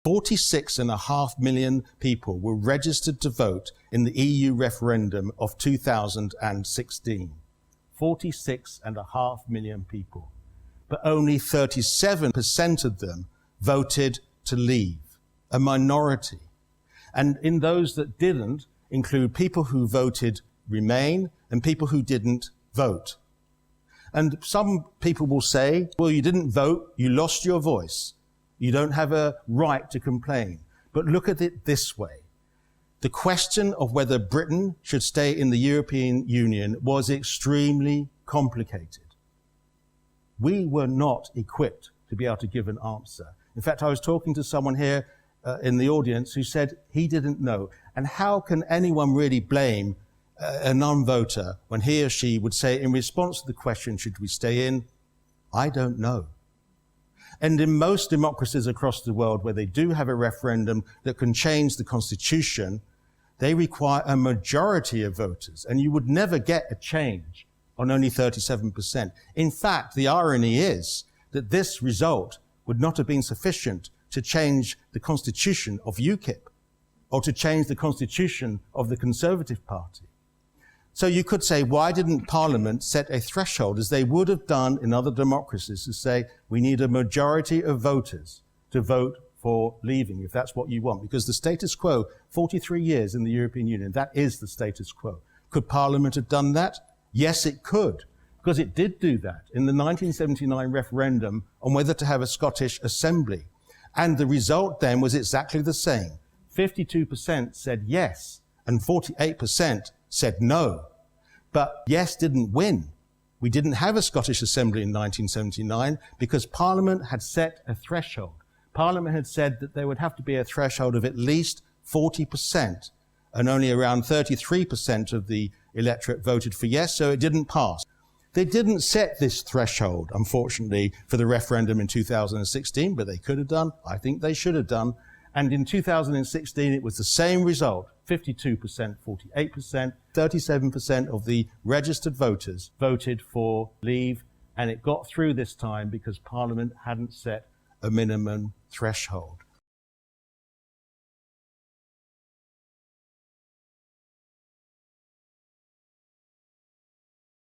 46.5 million people were registered to vote in the EU referendum of 2016. 46.5 million people. But only 37% of them voted to leave, a minority. And in those that didn't include people who voted Remain and people who didn't vote. And some people will say, well, you didn't vote, you lost your voice. You don't have a right to complain. But look at it this way. The question of whether Britain should stay in the European Union was extremely complicated. We were not equipped to be able to give an answer. In fact, I was talking to someone here in the audience who said he didn't know. And how can anyone really blame a non-voter when he or she would say, in response to the question, should we stay in? I don't know. And in most democracies across the world where they do have a referendum that can change the constitution, they require a majority of voters. And you would never get a change on only 37%. In fact, the irony is that this result would not have been sufficient to change the constitution of UKIP or to change the constitution of the Conservative Party. So you could say, why didn't Parliament set a threshold, as they would have done in other democracies, to say we need a majority of voters to vote for leaving, if that's what you want? Because the status quo, 43 years in the European Union, that is the status quo. Could Parliament have done that? Yes, it could, because it did do that in the 1979 referendum on whether to have a Scottish Assembly. And the result then was exactly the same. 52% said yes, and 48% said no. But yes didn't win. We didn't have a Scottish Assembly in 1979 because Parliament had set a threshold. Parliament had said that there would have to be a threshold of at least 40%, and only around 33% of the electorate voted for yes, so it didn't pass. They didn't set this threshold, unfortunately, for the referendum in 2016, but they could have done. I think they should have done. And in 2016, it was the same result, 52%, 48%, 37% of the registered voters voted for leave, and it got through this time because Parliament hadn't set a minimum threshold.